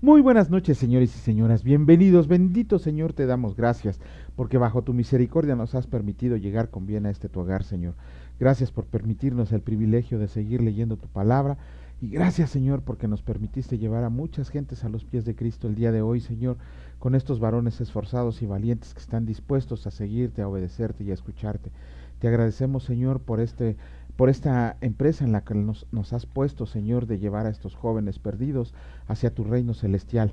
Muy buenas noches, señores y señoras. Bienvenidos, bendito Señor, te damos gracias, porque bajo tu misericordia nos has permitido llegar con bien a este tu hogar, Señor. Gracias por permitirnos el privilegio de seguir leyendo tu palabra. Y gracias, Señor, porque nos permitiste llevar a muchas gentes a los pies de Cristo el día de hoy, Señor, con estos varones esforzados y valientes que están dispuestos a seguirte, a obedecerte y a escucharte. Te agradecemos, Señor, por esta empresa en la que nos has puesto, Señor, de llevar a estos jóvenes perdidos hacia tu reino celestial.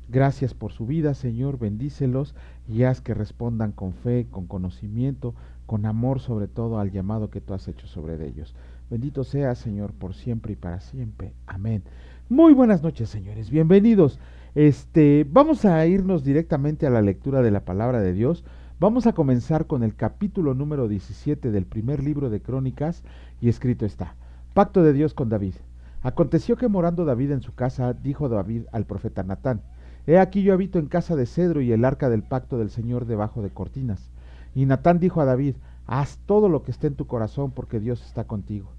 Gracias por su vida, Señor, bendícelos y haz que respondan con fe, con conocimiento, con amor sobre todo al llamado que tú has hecho sobre ellos. Bendito sea, Señor, por siempre y para siempre. Amén. Muy buenas noches, señores. Bienvenidos. Vamos a irnos directamente a la lectura de la palabra de Dios. Vamos a comenzar con el capítulo número 17 del primer libro de Crónicas y escrito está: Pacto de Dios con David. Aconteció que morando David en su casa, dijo David al profeta Natán: He aquí yo habito en casa de cedro y el arca del pacto del Señor debajo de cortinas. Y Natán dijo a David: Haz todo lo que esté en tu corazón, porque Dios está contigo.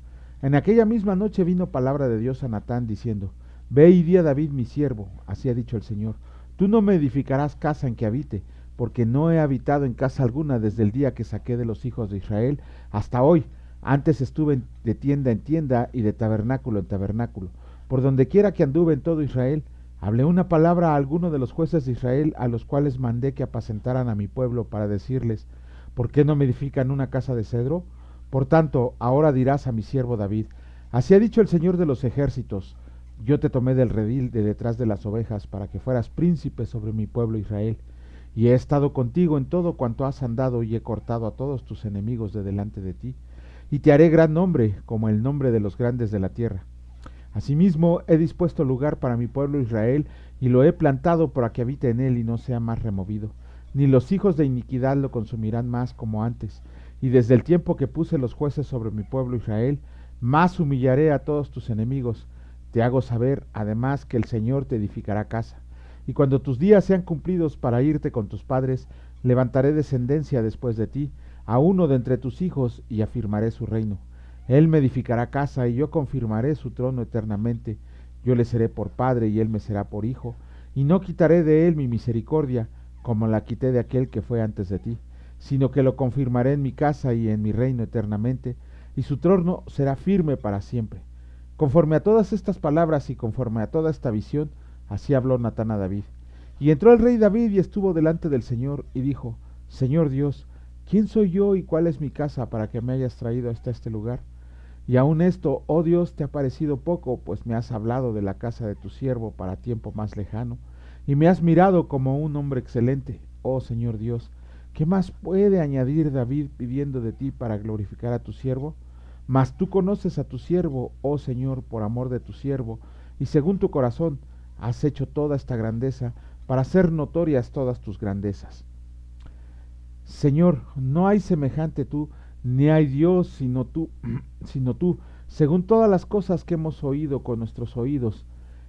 En aquella misma noche vino palabra de Dios a Natán diciendo: Ve y di a David mi siervo, así ha dicho el Señor: Tú no me edificarás casa en que habite, porque no he habitado en casa alguna desde el día que saqué de los hijos de Israel hasta hoy. Antes estuve de tienda en tienda y de tabernáculo en tabernáculo. Por donde quiera que anduve en todo Israel, hablé una palabra a alguno de los jueces de Israel, a los cuales mandé que apacentaran a mi pueblo, para decirles: ¿Por qué no me edifican una casa de cedro? Por tanto, ahora dirás a mi siervo David: Así ha dicho el Señor de los ejércitos: Yo te tomé del redil de detrás de las ovejas, para que fueras príncipe sobre mi pueblo Israel. Y he estado contigo en todo cuanto has andado, y he cortado a todos tus enemigos de delante de ti, y te haré gran nombre, como el nombre de los grandes de la tierra. Asimismo, he dispuesto lugar para mi pueblo Israel, y lo he plantado para que habite en él y no sea más removido. Ni los hijos de iniquidad lo consumirán más como antes. Y desde el tiempo que puse los jueces sobre mi pueblo Israel, más humillaré a todos tus enemigos. Te hago saber, además, que el Señor te edificará casa. Y cuando tus días sean cumplidos para irte con tus padres, levantaré descendencia después de ti, a uno de entre tus hijos, y afirmaré su reino. Él me edificará casa, y yo confirmaré su trono eternamente. Yo le seré por padre, y él me será por hijo, y no quitaré de él mi misericordia, como la quité de aquel que fue antes de ti, sino que lo confirmaré en mi casa y en mi reino eternamente, y su trono será firme para siempre. Conforme a todas estas palabras y conforme a toda esta visión, así habló Natán a David. Y entró el rey David y estuvo delante del Señor, y dijo: Señor Dios, ¿quién soy yo y cuál es mi casa para que me hayas traído hasta este lugar? Y aun esto, oh Dios, te ha parecido poco, pues me has hablado de la casa de tu siervo para tiempo más lejano, y me has mirado como un hombre excelente, oh Señor Dios. ¿Qué más puede añadir David pidiendo de ti para glorificar a tu siervo? Mas tú conoces a tu siervo, oh Señor, por amor de tu siervo, y según tu corazón has hecho toda esta grandeza, para hacer notorias todas tus grandezas. Señor, no hay semejante tú, ni hay Dios sino tú, según todas las cosas que hemos oído con nuestros oídos.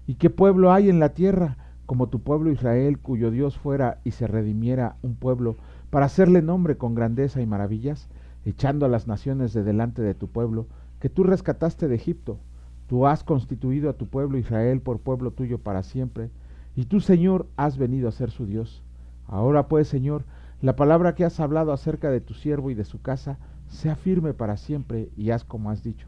¿Y qué pueblo hay en la tierra como tu pueblo Israel, cuyo Dios fuera y se redimiera un pueblo, para hacerle nombre con grandeza y maravillas, echando a las naciones de delante de tu pueblo, que tú rescataste de Egipto? Tú has constituido a tu pueblo Israel por pueblo tuyo para siempre, y tú, Señor, has venido a ser su Dios. Ahora pues, Señor, la palabra que has hablado acerca de tu siervo y de su casa sea firme para siempre, y haz como has dicho.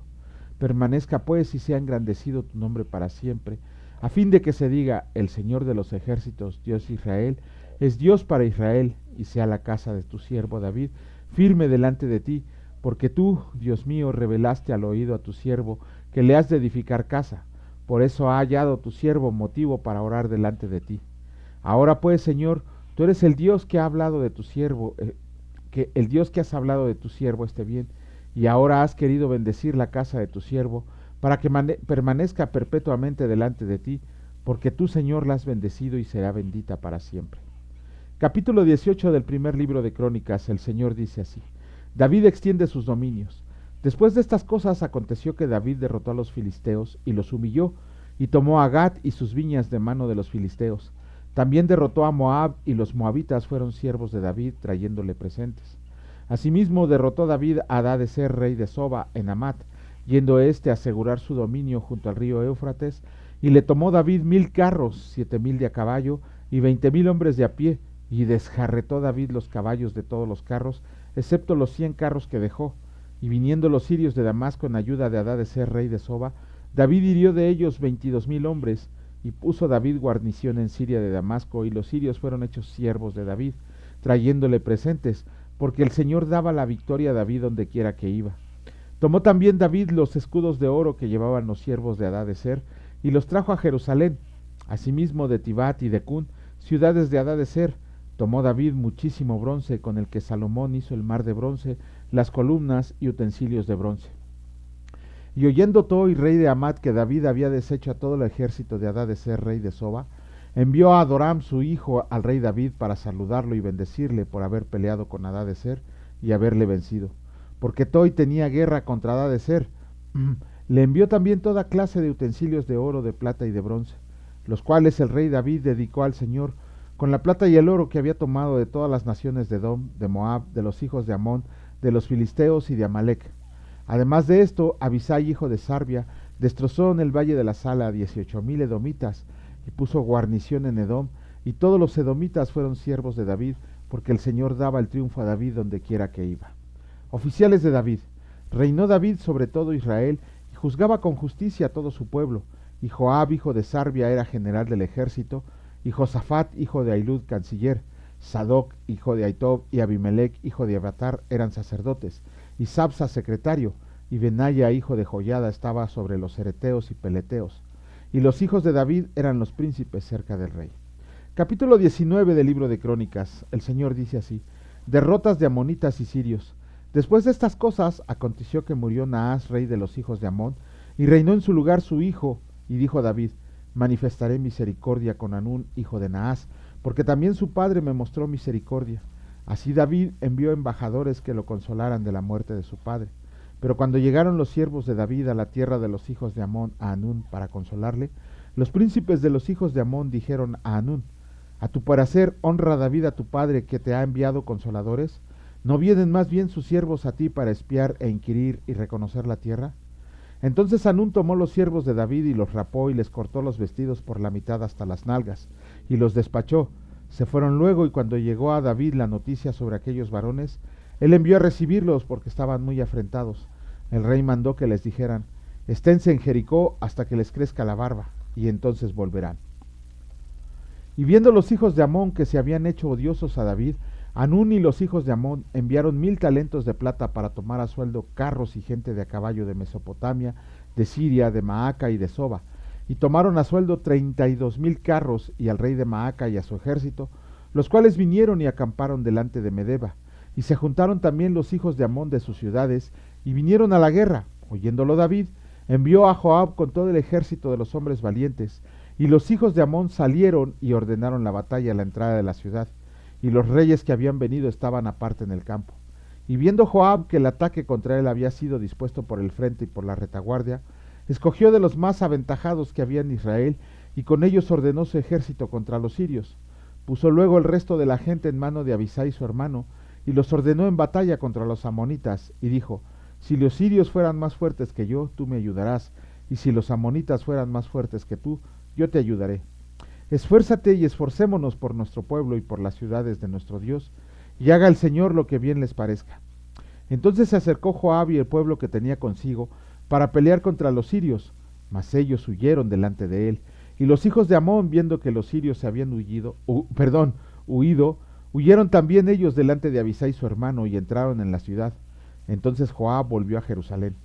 Permanezca pues y sea engrandecido tu nombre para siempre, a fin de que se diga: el Señor de los ejércitos, Dios de Israel, es Dios para Israel, y sea la casa de tu siervo David firme delante de ti, porque tú, Dios mío, revelaste al oído a tu siervo que le has de edificar casa. Por eso ha hallado tu siervo motivo para orar delante de ti. Ahora pues, Señor, tú eres el Dios que ha hablado de tu siervo, que el Dios que has hablado de tu siervo esté bien, y ahora has querido bendecir la casa de tu siervo, para que permanezca perpetuamente delante de ti, porque tú, Señor, la has bendecido y será bendita para siempre. Capítulo 18 del primer libro de Crónicas. El Señor dice así: David extiende sus dominios. Después de estas cosas aconteció que David derrotó a los filisteos y los humilló, y tomó a Gat y sus viñas de mano de los filisteos. También derrotó a Moab, y los moabitas fueron siervos de David, trayéndole presentes. Asimismo derrotó David a Hadadezer, rey de Soba, en Amat, yendo éste a asegurar su dominio junto al río Éufrates, Y le tomó David 1000 carros, 7000 de a caballo, y 20,000 hombres de a pie, y desjarretó David los caballos de todos los carros, excepto los 100 carros que dejó. Y viniendo los sirios de Damasco en ayuda de Hadadezer, rey de Soba, David hirió de ellos 22,000 hombres, y puso David guarnición en Siria de Damasco, y los sirios fueron hechos siervos de David, trayéndole presentes, porque el Señor daba la victoria a David donde quiera que iba. Tomó también David los escudos de oro que llevaban los siervos de Hadadezer, y los trajo a Jerusalén, asimismo de Tibat y de Cún, ciudades de Hadadezer. Tomó David muchísimo bronce, con el que Salomón hizo el mar de bronce, las columnas y utensilios de bronce. Y oyendo Toi, rey de Hamat, que David había deshecho a todo el ejército de Hadadezer, rey de Soba, envió a Adoram su hijo al rey David para saludarlo y bendecirle por haber peleado con Hadadezer y haberle vencido, porque Toi tenía guerra contra Hadadezer. Le envió también toda clase de utensilios de oro, de plata y de bronce, los cuales el rey David dedicó al Señor, con la plata y el oro que había tomado de todas las naciones de Edom, de Moab, de los hijos de Amón, de los filisteos y de Amalec. Además de esto, Abisai, hijo de Sarbia, destrozó en el valle de la Sala a 18,000 edomitas, y puso guarnición en Edom, y todos los edomitas fueron siervos de David, porque el Señor daba el triunfo a David donde quiera que iba. Oficiales de David. Reinó David sobre todo Israel, y juzgaba con justicia a todo su pueblo, y Joab, hijo de Sarbia, era general del ejército, y Josafat, hijo de Ahilud, canciller, Sadoc, hijo de Aitob, y Abimelech, hijo de Abiatar, eran sacerdotes, y Sabsa, secretario, y Benaya, hijo de Joiada, estaba sobre los cereteos y peleteos, y los hijos de David eran los príncipes cerca del rey. Capítulo 19 del libro de Crónicas. El Señor dice así: derrotas de amonitas y sirios. Después de estas cosas, aconteció que murió Naas, rey de los hijos de Amón, y reinó en su lugar su hijo, y dijo David: manifestaré misericordia con Anún, hijo de Naas, porque también su padre me mostró misericordia. Así David envió embajadores que lo consolaran de la muerte de su padre. Pero cuando llegaron los siervos de David a la tierra de los hijos de Amón, a Anún, para consolarle, los príncipes de los hijos de Amón dijeron a Anún: a tu parecer honra David a tu padre, que te ha enviado consoladores. ¿No vienen más bien sus siervos a ti para espiar e inquirir y reconocer la tierra? Entonces Anún tomó los siervos de David y los rapó y les cortó los vestidos por la mitad hasta las nalgas, y los despachó. Se fueron luego, y cuando llegó a David la noticia sobre aquellos varones, él envió a recibirlos porque estaban muy afrentados. El rey mandó que les dijeran: esténse en Jericó hasta que les crezca la barba, y entonces volverán. Y viendo los hijos de Amón que se habían hecho odiosos a David, Anún y los hijos de Amón enviaron 1000 talentos de plata para tomar a sueldo carros y gente de a caballo de Mesopotamia, de Siria, de Maaca y de Soba, y tomaron a sueldo 32,000 carros y al rey de Maaca y a su ejército, los cuales vinieron y acamparon delante de Medeba. Y se juntaron también los hijos de Amón de sus ciudades, y vinieron a la guerra. Oyéndolo David, envió a Joab con todo el ejército de los hombres valientes, y los hijos de Amón salieron y ordenaron la batalla a la entrada de la ciudad, y los reyes que habían venido estaban aparte en el campo. Y viendo Joab que el ataque contra él había sido dispuesto por el frente y por la retaguardia, escogió de los más aventajados que había en Israel, y con ellos ordenó su ejército contra los sirios. Puso luego el resto de la gente en mano de Abisai su hermano, y los ordenó en batalla contra los amonitas, y dijo: si los sirios fueran más fuertes que yo, tú me ayudarás, y si los amonitas fueran más fuertes que tú, yo te ayudaré. Esfuérzate y esforcémonos por nuestro pueblo y por las ciudades de nuestro Dios, y haga el Señor lo que bien les parezca. Entonces se acercó Joab y el pueblo que tenía consigo para pelear contra los sirios, mas ellos huyeron delante de él, y los hijos de Amón, viendo que los sirios se habían huido, huyeron también ellos delante de Abisai su hermano, y entraron en la ciudad. Entonces Joab volvió a Jerusalén.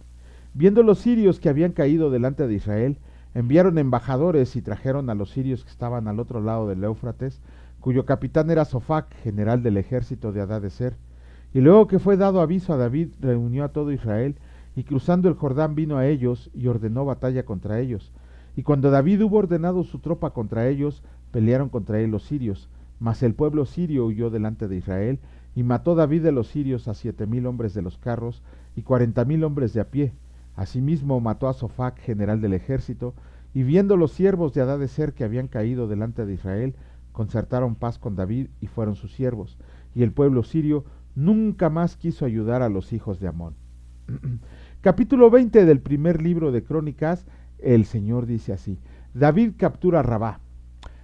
Viendo los sirios que habían caído delante de Israel, enviaron embajadores y trajeron a los sirios que estaban al otro lado del Éufrates, cuyo capitán era Sofac, general del ejército de Hadadezer. Y luego que fue dado aviso a David, reunió a todo Israel, y cruzando el Jordán vino a ellos y ordenó batalla contra ellos. Y cuando David hubo ordenado su tropa contra ellos, pelearon contra él los sirios. Mas el pueblo sirio huyó delante de Israel, y mató David de los sirios a 7,000 hombres de los carros y 40,000 hombres de a pie. Asimismo mató a Sofac, general del ejército, y viendo los siervos de Hadadezer que habían caído delante de Israel, concertaron paz con David y fueron sus siervos, y el pueblo sirio nunca más quiso ayudar a los hijos de Amón. Capítulo 20 del primer libro de Crónicas. El Señor dice así: David captura a Rabá.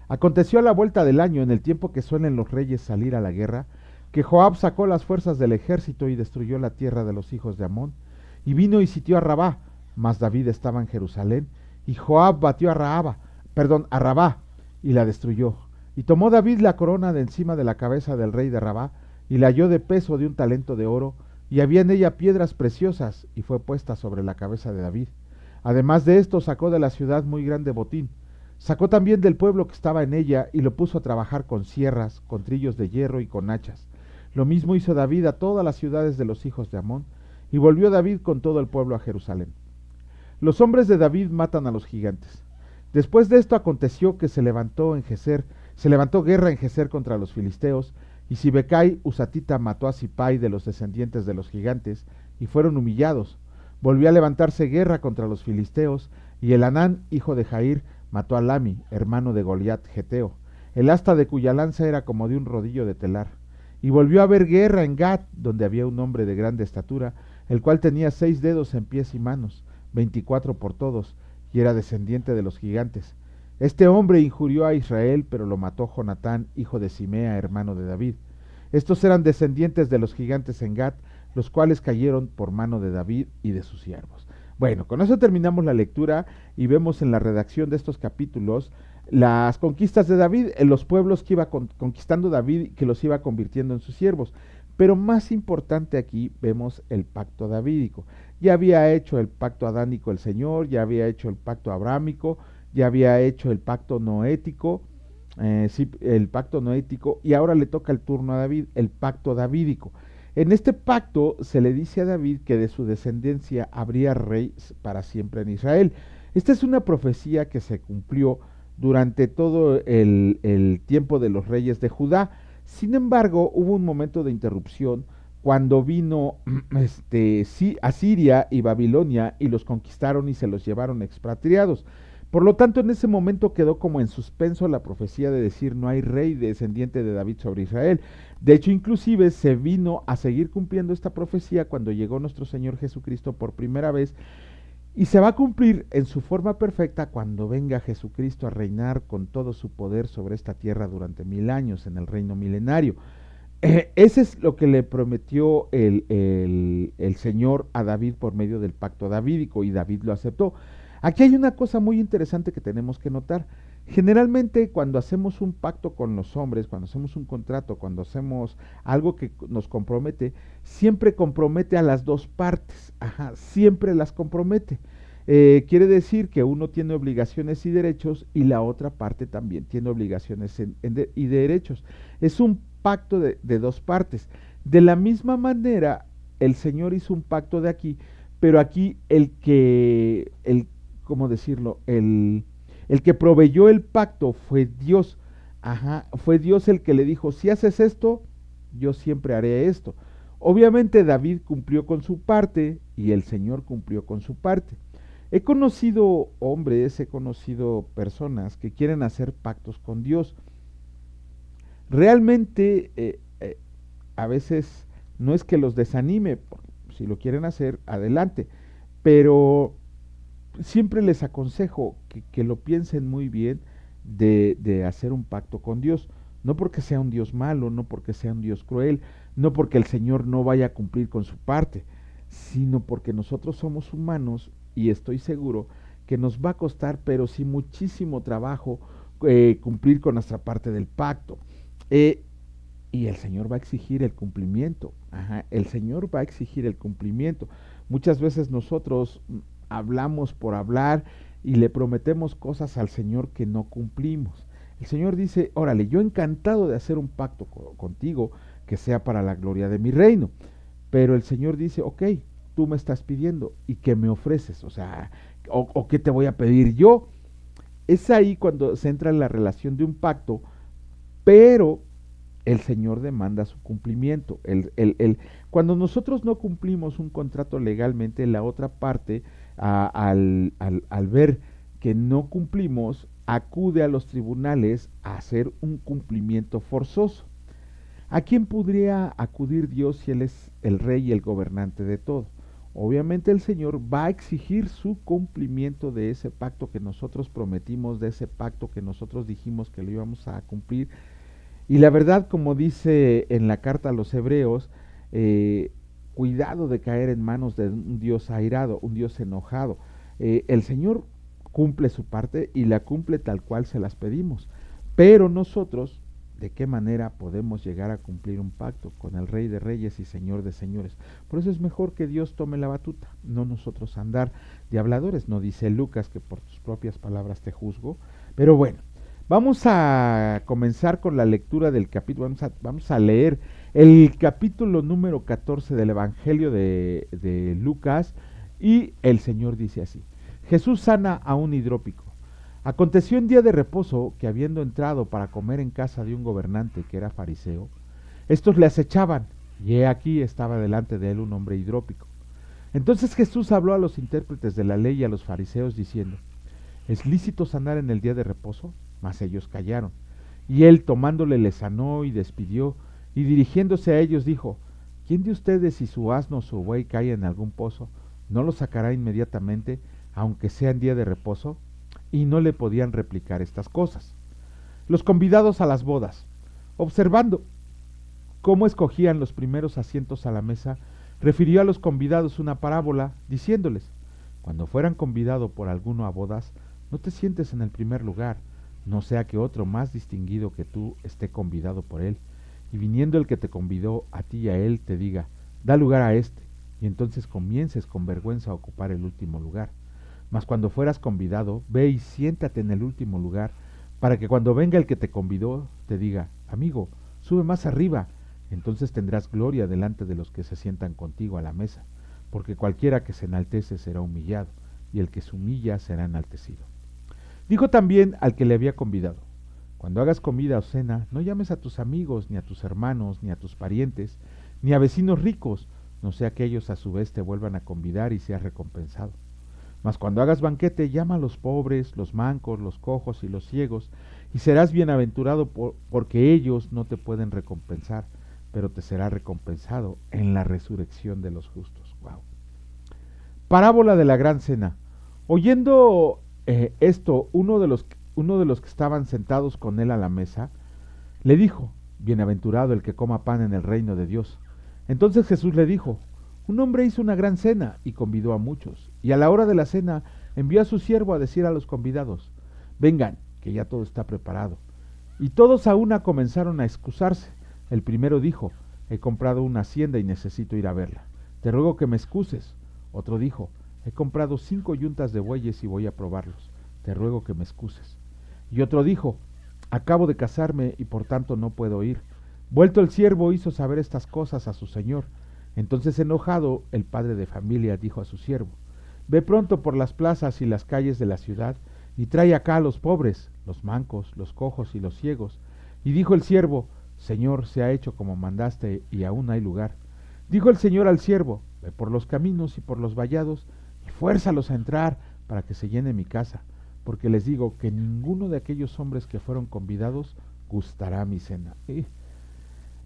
Aconteció a la vuelta del año, en el tiempo que suelen los reyes salir a la guerra, que Joab sacó las fuerzas del ejército y destruyó la tierra de los hijos de Amón, y vino y sitió a Rabá, mas David estaba en Jerusalén, y Joab batió a Rabá, y la destruyó. Y tomó David la corona de encima de la cabeza del rey de Rabá, y la halló de peso de un talento de oro, y había en ella piedras preciosas, y fue puesta sobre la cabeza de David. Además de esto sacó de la ciudad muy grande botín. Sacó también del pueblo que estaba en ella, y lo puso a trabajar con sierras, con trillos de hierro y con hachas. Lo mismo hizo David a todas las ciudades de los hijos de Amón, y volvió David con todo el pueblo a Jerusalén. Los hombres de David matan a los gigantes. Después de esto aconteció que se levantó guerra en Geser contra los filisteos, y Sibecai Usatita mató a Sipai de los descendientes de los gigantes, y fueron humillados. Volvió a levantarse guerra contra los filisteos, y Elanán, hijo de Jair, mató a Lami, hermano de Goliat Geteo, el asta de cuya lanza era como de un rodillo de telar. Y volvió a haber guerra en Gat, donde había un hombre de grande estatura, el cual tenía 6 dedos en pies y manos, 24 por todos, y era descendiente de los gigantes. Este hombre injurió a Israel, pero lo mató Jonatán, hijo de Simea, hermano de David. Estos eran descendientes de los gigantes en Gat, los cuales cayeron por mano de David y de sus siervos. Bueno, con eso terminamos la lectura y vemos en la redacción de estos capítulos las conquistas de David, en los pueblos que iba conquistando David y que los iba convirtiendo en sus siervos. Pero más importante aquí vemos el pacto davídico. Ya había hecho el pacto adánico el Señor, ya había hecho el pacto abrámico, ya había hecho el pacto noético, el pacto noético, y ahora le toca el turno a David, el pacto davídico. En este pacto se le dice a David que de su descendencia habría rey para siempre en Israel. Esta es una profecía que se cumplió durante todo el tiempo de los reyes de Judá. Sin embargo, hubo un momento de interrupción cuando vino Asiria y Babilonia y los conquistaron y se los llevaron expatriados. Por lo tanto, en ese momento quedó como en suspenso la profecía de decir no hay rey descendiente de David sobre Israel. De hecho, inclusive se vino a seguir cumpliendo esta profecía cuando llegó nuestro Señor Jesucristo por primera vez, y se va a cumplir en su forma perfecta cuando venga Jesucristo a reinar con todo su poder sobre esta tierra durante 1000 años en el reino milenario. Ese es lo que le prometió el Señor a David por medio del pacto davídico, y David lo aceptó. Aquí hay una cosa muy interesante que tenemos que notar. Generalmente cuando hacemos un pacto con los hombres, cuando hacemos un contrato, cuando hacemos algo que nos compromete, siempre compromete a las dos partes. Ajá, siempre las compromete. Quiere decir que uno tiene obligaciones y derechos y la otra parte también tiene obligaciones y derechos. Es un pacto de dos partes. De la misma manera, el Señor hizo un pacto de aquí, pero aquí ¿cómo decirlo? El que proveyó el pacto fue Dios. Ajá, fue Dios el que le dijo, si haces esto, yo siempre haré esto. Obviamente David cumplió con su parte y el Señor cumplió con su parte. He conocido hombres, he conocido personas que quieren hacer pactos con Dios. Realmente a veces no es que los desanime, si lo quieren hacer, adelante, pero siempre les aconsejo que lo piensen muy bien de hacer un pacto con Dios. No porque sea un Dios malo, no porque sea un Dios cruel, no porque el Señor no vaya a cumplir con su parte, sino porque nosotros somos humanos y estoy seguro que nos va a costar, pero sí muchísimo trabajo cumplir con nuestra parte del pacto. Y el Señor va a exigir el cumplimiento. Ajá, el Señor va a exigir el cumplimiento. Muchas veces nosotros hablamos por hablar y le prometemos cosas al Señor que no cumplimos. El Señor dice, órale, yo encantado de hacer un pacto contigo que sea para la gloria de mi reino. Pero el Señor dice, ok, tú me estás pidiendo y ¿qué me ofreces? O sea, o ¿qué te voy a pedir yo? Es ahí cuando se entra en la relación de un pacto, pero el Señor demanda su cumplimiento. Cuando nosotros no cumplimos un contrato legalmente, la otra parte, al ver que no cumplimos, acude a los tribunales a hacer un cumplimiento forzoso. ¿A quién podría acudir Dios si Él es el rey y el gobernante de todo? obviamente el Señor va a exigir su cumplimiento de ese pacto que nosotros prometimos, de ese pacto que nosotros dijimos que lo íbamos a cumplir. Y la verdad, como dice en la carta a los Hebreos, cuidado de caer en manos de un Dios airado, un Dios enojado. El Señor cumple su parte y la cumple tal cual se las pedimos. Pero nosotros, ¿de qué manera podemos llegar a cumplir un pacto con el Rey de Reyes y Señor de Señores? Por eso es mejor que Dios tome la batuta, no nosotros andar de habladores. No dice Lucas que por tus propias palabras te juzgo. Pero bueno, vamos a comenzar con la lectura del capítulo. Vamos a leer el capítulo número 14 del Evangelio de Lucas. Y el Señor dice así: Jesús sana a un hidrópico. Aconteció en día de reposo que, habiendo entrado para comer en casa de un gobernante que era fariseo, estos le acechaban, y he aquí estaba delante de él un hombre hidrópico. Entonces Jesús habló a los intérpretes de la ley y a los fariseos diciendo: ¿Es lícito sanar en el día de reposo? Mas ellos callaron. Y él, tomándole, le sanó y despidió, y dirigiéndose a ellos dijo: ¿Quién de ustedes, si su asno o su buey cae en algún pozo, no lo sacará inmediatamente, aunque sea en día de reposo? Y no le podían replicar estas cosas. Los convidados a las bodas, observando cómo escogían los primeros asientos a la mesa, refirió a los convidados una parábola, diciéndoles: Cuando fueran convidado por alguno a bodas, no te sientes en el primer lugar, no sea que otro más distinguido que tú esté convidado por él, y viniendo el que te convidó a ti y a él, te diga: da lugar a este, y entonces comiences con vergüenza a ocupar el último lugar. Mas cuando fueras convidado, ve y siéntate en el último lugar, para que cuando venga el que te convidó, te diga: amigo, sube más arriba. Entonces tendrás gloria delante de los que se sientan contigo a la mesa, porque cualquiera que se enaltece será humillado, y el que se humilla será enaltecido. Dijo también al que le había convidado: Cuando hagas comida o cena, no llames a tus amigos, ni a tus hermanos, ni a tus parientes, ni a vecinos ricos, no sea que ellos a su vez te vuelvan a convidar y seas recompensado. Mas cuando hagas banquete, llama a los pobres, los mancos, los cojos y los ciegos, y serás bienaventurado porque ellos no te pueden recompensar, pero te será recompensado en la resurrección de los justos. Wow. Parábola de la gran cena. Oyendo esto, uno de los que estaban sentados con él a la mesa, le dijo: Bienaventurado el que coma pan en el reino de Dios. Entonces Jesús le dijo: Un hombre hizo una gran cena y convidó a muchos, y a la hora de la cena envió a su siervo a decir a los convidados: Vengan, que ya todo está preparado. Y todos a una comenzaron a excusarse. El primero dijo: He comprado una hacienda y necesito ir a verla. Te ruego que me excuses. Otro dijo: He comprado 5 yuntas de bueyes y voy a probarlos. Te ruego que me excuses. Y otro dijo: Acabo de casarme y por tanto no puedo ir. Vuelto el siervo hizo saber estas cosas a su señor. Entonces, enojado, el padre de familia dijo a su siervo: Ve pronto por las plazas y las calles de la ciudad y trae acá a los pobres, los mancos, los cojos y los ciegos. Y dijo el siervo: Señor, se ha hecho como mandaste y aún hay lugar. Dijo el Señor al siervo: Ve por los caminos y por los vallados y fuérzalos a entrar para que se llene mi casa, porque les digo que ninguno de aquellos hombres que fueron convidados gustará mi cena.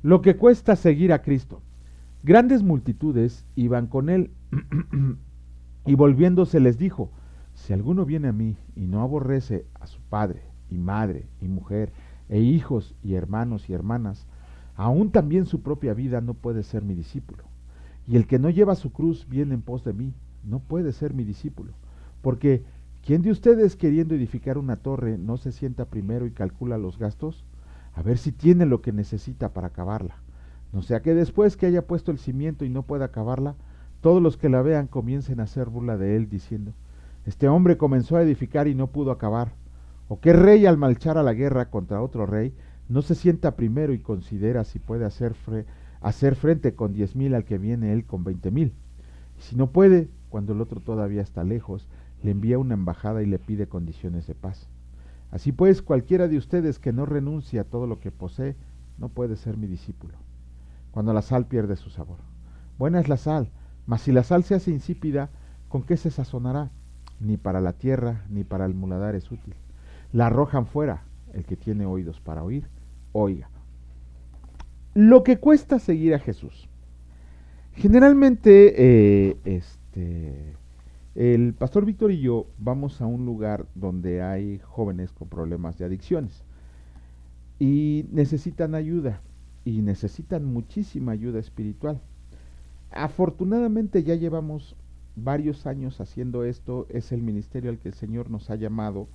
Lo que cuesta seguir a Cristo. Grandes multitudes iban con él, y volviéndose les dijo: Si alguno viene a mí y no aborrece a su padre y madre y mujer e hijos y hermanos y hermanas, aún también su propia vida, no puede ser mi discípulo. Y el que no lleva su cruz viene en pos de mí, no puede ser mi discípulo. Porque ¿quién de ustedes, queriendo edificar una torre, no se sienta primero y calcula los gastos, a ver si tiene lo que necesita para acabarla? No sea que después que haya puesto el cimiento y no pueda acabarla, todos los que la vean comiencen a hacer burla de él, diciendo: Este hombre comenzó a edificar y no pudo acabar. ¿O qué rey, al marchar a la guerra contra otro rey, no se sienta primero y considera si puede hacer frente con 10,000 al que viene él con 20,000? Y si no puede, cuando el otro todavía está lejos, le envía una embajada y le pide condiciones de paz. Así pues, cualquiera de ustedes que no renuncie a todo lo que posee, no puede ser mi discípulo. Cuando la sal pierde su sabor. Buena es la sal, mas si la sal se hace insípida, ¿con qué se sazonará? Ni para la tierra, ni para el muladar es útil. La arrojan fuera. El que tiene oídos para oír, oiga. Lo que cuesta seguir a Jesús. Generalmente el pastor Víctor y yo vamos a un lugar donde hay jóvenes con problemas de adicciones y necesitan ayuda y necesitan muchísima ayuda espiritual. Afortunadamente ya llevamos varios años haciendo esto, es el ministerio al que el Señor nos ha llamado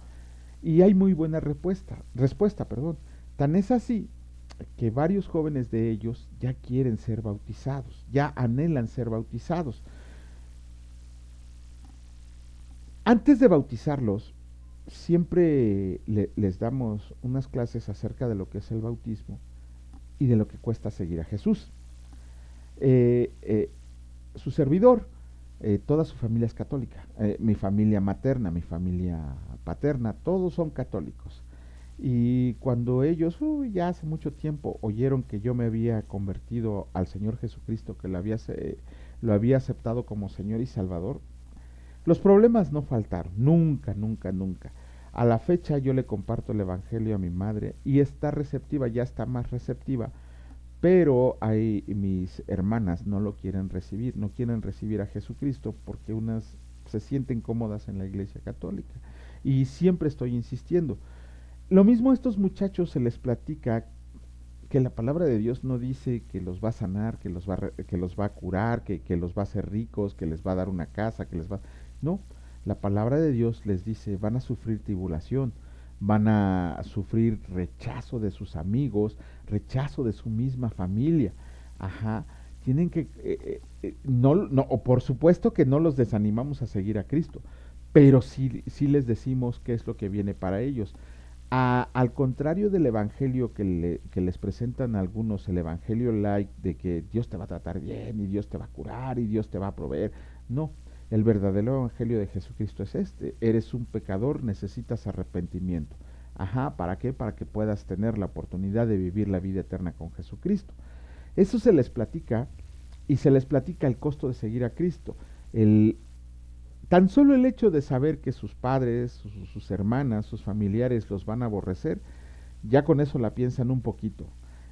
y hay muy buena respuesta. Tan es así que varios jóvenes de ellos ya quieren ser bautizados, ya anhelan ser bautizados. Antes de bautizarlos, siempre les damos unas clases acerca de lo que es el bautismo y de lo que cuesta seguir a Jesús. Eh, eh, Su servidor, toda su familia es católica, mi familia materna, mi familia paterna, todos son católicos. Y cuando ellos, ya hace mucho tiempo, oyeron que yo me había convertido al Señor Jesucristo, que lo había aceptado como Señor y Salvador, los problemas no faltaron, nunca, nunca, nunca. A la fecha yo le comparto el Evangelio a mi madre y está receptiva, ya está más receptiva, pero hay mis hermanas no lo quieren recibir, no quieren recibir a Jesucristo porque unas se sienten cómodas en la Iglesia Católica y siempre estoy insistiendo. Lo mismo a estos muchachos se les platica que la palabra de Dios no dice que los va a sanar, que los va a curar, que los va a hacer ricos, que les va a dar una casa, que les va... No, la palabra de Dios les dice, van a sufrir tribulación, van a sufrir rechazo de sus amigos, rechazo de su misma familia. Ajá, tienen que... o por supuesto que no los desanimamos a seguir a Cristo, pero sí les decimos qué es lo que viene para ellos. Al contrario del evangelio que les presentan algunos, el evangelio light de que Dios te va a tratar bien y Dios te va a curar y Dios te va a proveer. No, el verdadero evangelio de Jesucristo es este. Eres un pecador, necesitas arrepentimiento. Ajá, ¿para qué? Para que puedas tener la oportunidad de vivir la vida eterna con Jesucristo. Eso se les platica y se les platica el costo de seguir a Cristo. El, Tan solo el hecho de saber que sus padres, sus hermanas, sus familiares los van a aborrecer, ya con eso la piensan un poquito.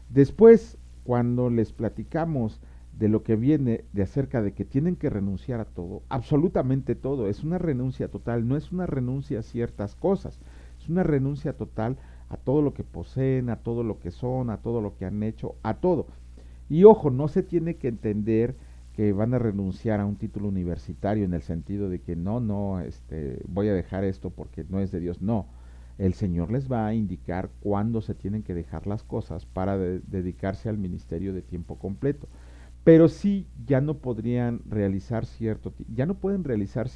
Después, cuando les platicamos de lo que viene de acerca de que tienen que renunciar a todo, absolutamente todo, es una renuncia total, no es una renuncia a ciertas cosas, es una renuncia total a todo lo que poseen, a todo lo que son, a todo lo que han hecho, a todo. Y ojo, no se tiene que entender que van a renunciar a un título universitario en el sentido de que voy a dejar esto porque no es de Dios. No, el Señor les va a indicar cuándo se tienen que dejar las cosas para dedicarse al ministerio de tiempo completo. Pero sí ya no podrían realizar ya no pueden realizar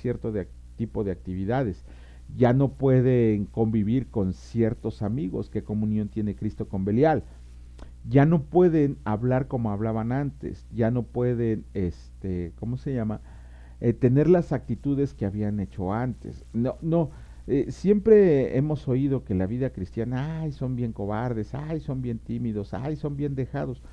tipo de actividades, ya no pueden convivir con ciertos amigos. ¿Qué comunión tiene Cristo con Belial? Ya no pueden hablar como hablaban antes, ya no pueden, ¿cómo se llama? Tener las actitudes que habían hecho antes. No, no, siempre hemos oído que la vida cristiana, ay, son bien cobardes, ay, son bien tímidos, ay, son bien dejados.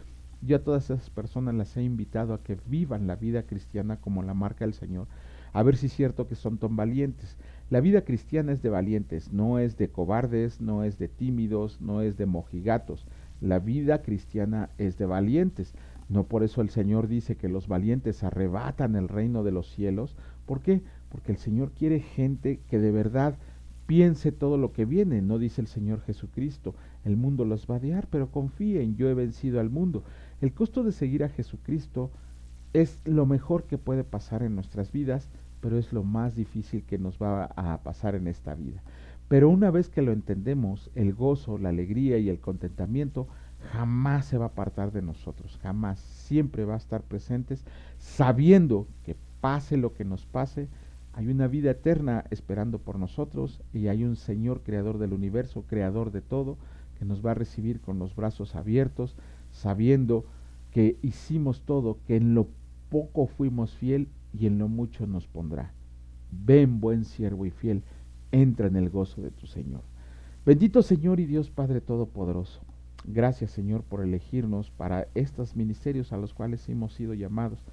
Yo a todas esas personas las he invitado a que vivan la vida cristiana como la marca el Señor, a ver si es cierto que son tan valientes. La vida cristiana es de valientes, no es de cobardes, no es de tímidos, no es de mojigatos. La vida cristiana es de valientes. No por eso el Señor dice que los valientes arrebatan el reino de los cielos. ¿Por qué? Porque el Señor quiere gente que de verdad piense todo lo que viene. No dice el Señor Jesucristo, el mundo los va a odiar, pero confíen, yo he vencido al mundo. El costo de seguir a Jesucristo es lo mejor que puede pasar en nuestras vidas, pero es lo más difícil que nos va a pasar en esta vida. Pero una vez que lo entendemos, el gozo, la alegría y el contentamiento jamás se va a apartar de nosotros, jamás, siempre va a estar presentes, sabiendo que pase lo que nos pase, hay una vida eterna esperando por nosotros y hay un Señor creador del universo, creador de todo, que nos va a recibir con los brazos abiertos, sabiendo que hicimos todo, que en lo poco fuimos fiel y en lo mucho nos pondrá. Ven, buen siervo y fiel, entra en el gozo de tu Señor. Bendito Señor y Dios Padre Todopoderoso. Gracias, Señor, por elegirnos para estos ministerios a los cuales hemos sido llamados.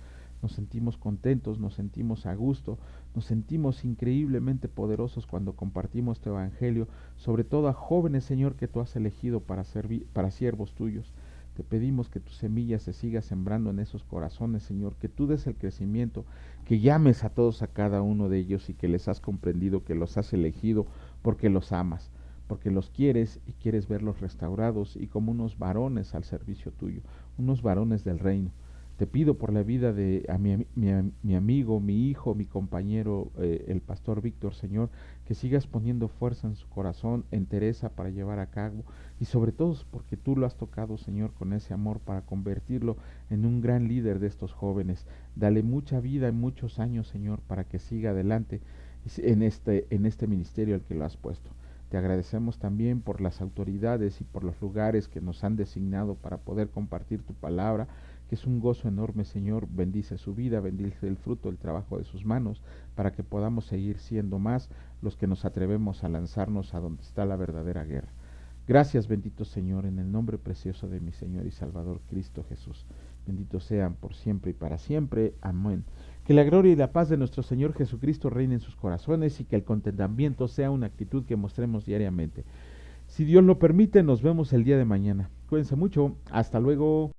Nos sentimos contentos, nos sentimos a gusto, nos sentimos increíblemente poderosos cuando compartimos tu evangelio, sobre todo a jóvenes, Señor, que tú has elegido para siervos tuyos. Te pedimos que tu semilla se siga sembrando en esos corazones, Señor, que tú des el crecimiento, que llames a todos, a cada uno de ellos, y que les has comprendido, que los has elegido porque los amas, porque los quieres y quieres verlos restaurados y como unos varones al servicio tuyo, unos varones del reino. Te pido por la vida de mi amigo, mi hijo, mi compañero, el pastor Víctor, Señor, que sigas poniendo fuerza en su corazón, entereza para llevar a cabo, y sobre todo porque tú lo has tocado, Señor, con ese amor para convertirlo en un gran líder de estos jóvenes. Dale mucha vida y muchos años, Señor, para que siga adelante en este ministerio al que lo has puesto. Te agradecemos también por las autoridades y por los lugares que nos han designado para poder compartir tu palabra, que es un gozo enorme, Señor. Bendice su vida, bendice el fruto del trabajo de sus manos, para que podamos seguir siendo más los que nos atrevemos a lanzarnos a donde está la verdadera guerra. Gracias, bendito Señor, en el nombre precioso de mi Señor y Salvador Cristo Jesús. Bendito sean por siempre y para siempre. Amén. Que la gloria y la paz de nuestro Señor Jesucristo reine en sus corazones y que el contentamiento sea una actitud que mostremos diariamente. Si Dios lo permite, nos vemos el día de mañana. Cuídense mucho. Hasta luego.